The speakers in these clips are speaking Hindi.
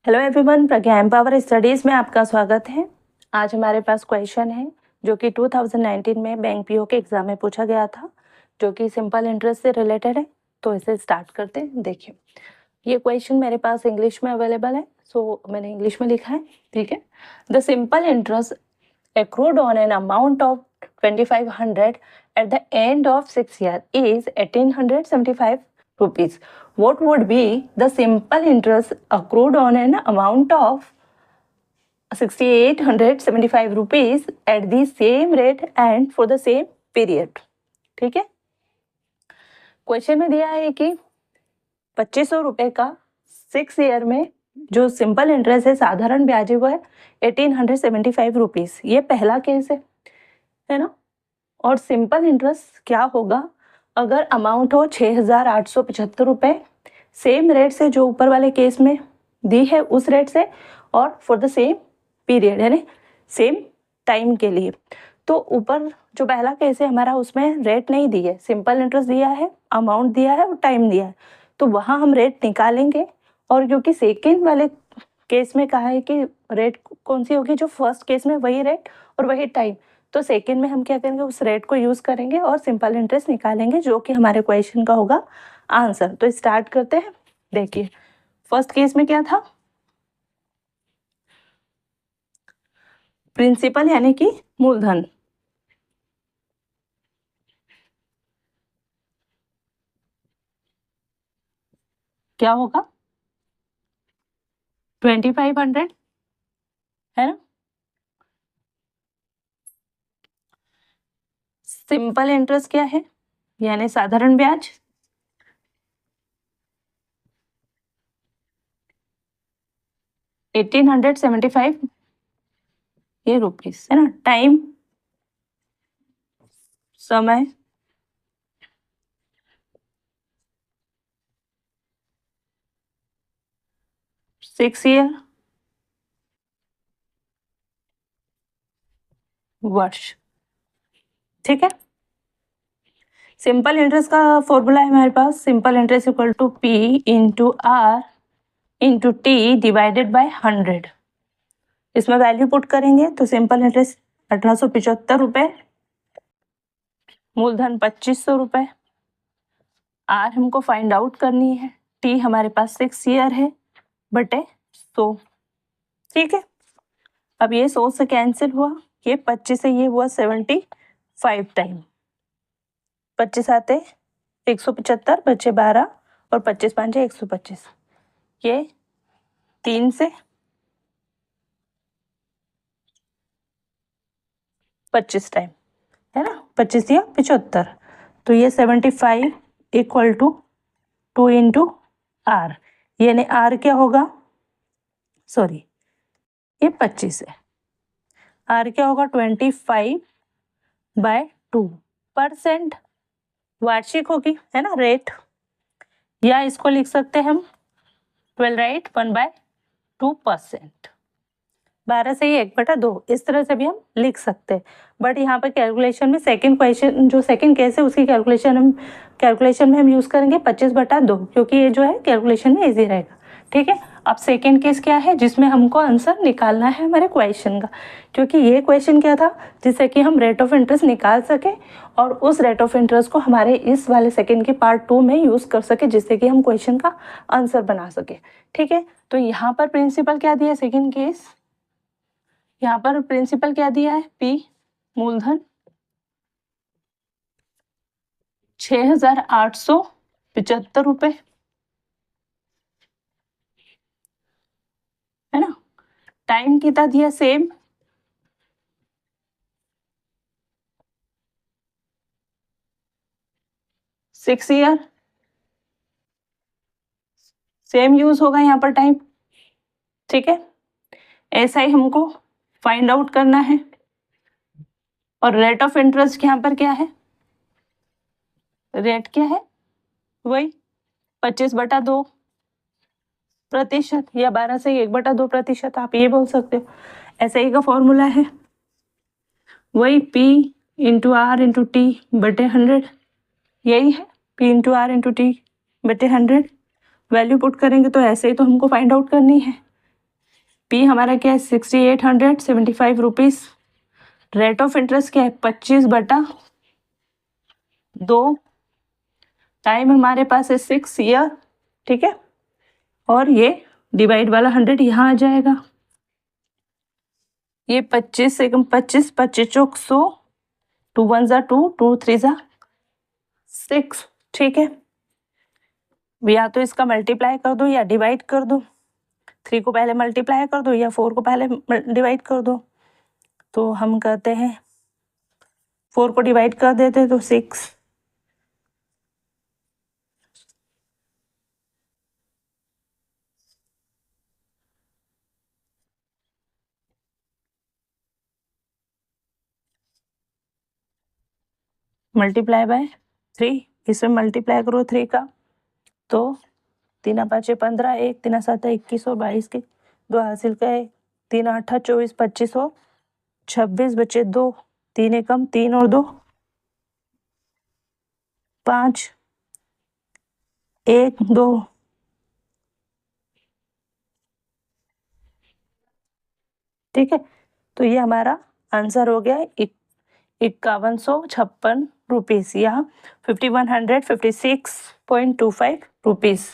हेलो एवरीवन, प्रज्ञा एम्पावर स्टडीज़ में आपका स्वागत है। आज हमारे पास क्वेश्चन है जो कि 2019 में बैंक पीओ के एग्ज़ाम में पूछा गया था, जो कि सिंपल इंटरेस्ट से रिलेटेड है। तो इसे स्टार्ट करते हैं। देखिए, ये क्वेश्चन मेरे पास इंग्लिश में अवेलेबल है, सो मैंने इंग्लिश में लिखा है। ठीक है। The simple interest accrued on an amount of 2500 at the end of 6 years is 1875 rupees. What would be the simple interest accrued on an amount of 6875 rupees at the same rate and for the same period? ठीक है। क्वेश्चन में दिया है कि 2500 रुपए का 6 ईयर में जो सिंपल इंटरेस्ट है, साधारण ब्याज है, वो है 1875 रुपीज। ये पहला केस है ना। और सिंपल इंटरेस्ट क्या होगा अगर अमाउंट हो 6875 रुपए, सेम रेट से जो ऊपर वाले केस में दी है उस रेट से, और फॉर द सेम पीरियड यानी सेम टाइम के लिए। तो ऊपर जो पहला केस है हमारा, उसमें रेट नहीं दी है, सिंपल इंटरेस्ट दिया है, अमाउंट दिया है और टाइम दिया है, तो वहाँ हम रेट निकालेंगे। और क्योंकि सेकेंड वाले केस में कहा है कि रेट कौन सी होगी, जो फर्स्ट केस में वही रेट और वही टाइम, तो सेकेंड में हम क्या करेंगे, उस रेट को यूज़ करेंगे और सिंपल इंटरेस्ट निकालेंगे, जो कि हमारे क्वेश्चन का होगा आंसर। तो स्टार्ट करते हैं। देखिए, फर्स्ट केस में क्या था, प्रिंसिपल यानी कि मूलधन, क्या होगा 2500, है ना। सिंपल इंटरेस्ट क्या है, यानी साधारण ब्याज, $1875 ये रुपीस, है ना। टाइम समय 6 ईयर, वर्ष। ठीक है। सिंपल इंटरेस्ट का फॉर्मूला है हमारे पास, simple interest equal to P into are into T divided by 100। इसमें वैल्यू पुट करेंगे तो सिंपल इंटरेस्ट 1875 रुपये, मूलधन 2500 रुपये, आर हमको फाइंड आउट करनी है, टी हमारे पास 6 ईयर है बटे 100। ठीक है। अब ये 100 से कैंसिल हुआ, ये 25 से ये हुआ 75 टाइम, 25 आते 175 बचे 12 और 25 5 125, ये 3 से 25 टाइम, है ना, 25 या 75, तो ये 75 इक्वल टू 2 इंटू आर, यानी आर क्या होगा, सॉरी ये 25 है, आर क्या होगा 25/2%, वार्षिक होगी, है ना, रेट, या इसको लिख सकते हैं हम 12 राइट 1/2%, 12 से ही 1/2, इस तरह से भी हम लिख सकते हैं। बट यहाँ पर कैलकुलेशन में सेकंड क्वेश्चन, जो सेकंड केस है उसकी कैलकुलेशन में हम यूज़ करेंगे 25/2, क्योंकि ये जो है कैलकुलेशन में इजी रहेगा। ठीक है। अब सेकंड केस क्या है, जिसमें हमको आंसर निकालना है हमारे क्वेश्चन का, क्योंकि ये क्वेश्चन क्या था, जिससे कि हम रेट ऑफ इंटरेस्ट निकाल सके और उस रेट ऑफ इंटरेस्ट को हमारे इस वाले सेकंड के पार्ट 2 में यूज़ कर सके, जिससे कि हम क्वेश्चन का आंसर बना सके। ठीक है। तो यहाँ पर प्रिंसिपल क्या दिया, सेकेंड केस, यहाँ पर प्रिंसिपल क्या दिया है, P मूलधन 6875 रुपए, है ना। टाइम कितना दिया, same, six year, same use होगा यहाँ पर टाइम। ठीक है। ऐसा ही हमको फाइंड आउट करना है। और रेट ऑफ इंटरेस्ट यहाँ पर क्या है, रेट क्या है, वही 25/2% या 12 से 1/2%, आप ये बोल सकते हो। ऐसे ही का फॉर्मूला है वही P into are into t बटे 100, यही है P into are into t बटे 100। वैल्यू पुट करेंगे तो ऐसे ही तो हमको फाइंड आउट करनी है, पी हमारा क्या है 6875 रुपीज़। रेट ऑफ इंटरेस्ट क्या है 25/2। टाइम हमारे पास है 6 ईयर, ठीक है। और ये डिवाइड वाला 100 यहाँ आ जाएगा। ये 25 से 25, 25 चौक 100, 2 1 जा 2, 2 3 जा 6, ठीक है। या तो इसका मल्टीप्लाई कर दो या डिवाइड कर दो। 3 को पहले मल्टीप्लाई कर दो या 4 को पहले डिवाइड कर दो। तो हम कहते हैं 4 को डिवाइड कर देते तो 6। मल्टीप्लाई बाय 3, इसमें मल्टीप्लाई करो 3 का तो 3 5 15, 1 3 7 21 और 22 के 2 हासिल का 3 8 24 25 और 26 बचे 2, 3 एकम 3 और 2 5, 1 2। ठीक है, तो ये हमारा आंसर हो गया 5156 रुपीज़ या 5156.25 रुपीज़।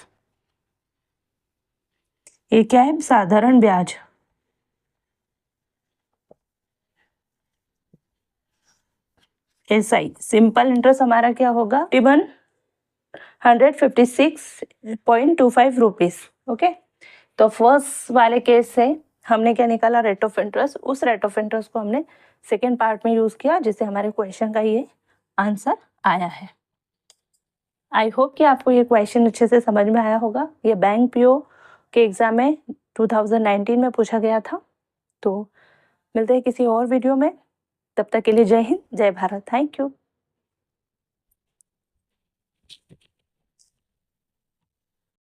ये क्या है साधारण ब्याज। एसआई सिंपल इंटरेस्ट हमारा क्या होगा 5156.25 रुपीज़। ओके, तो फर्स्ट वाले केस से हमने क्या निकाला रेट ऑफ इंटरेस्ट। उस रेट ऑफ इंटरेस्ट को हमने सेकेंड पार्ट में यूज किया जिससे हमारे क्वेश्चन का ये आंसर आया है। आई होप कि आपको ये क्वेश्चन अच्छे से समझ में आया होगा। ये बैंक पीओ के एग्जाम में 2019 में पूछा गया था। तो मिलते हैं किसी और वीडियो में, तब तक के लिए जय हिंद, जय भारत, थैंक यू।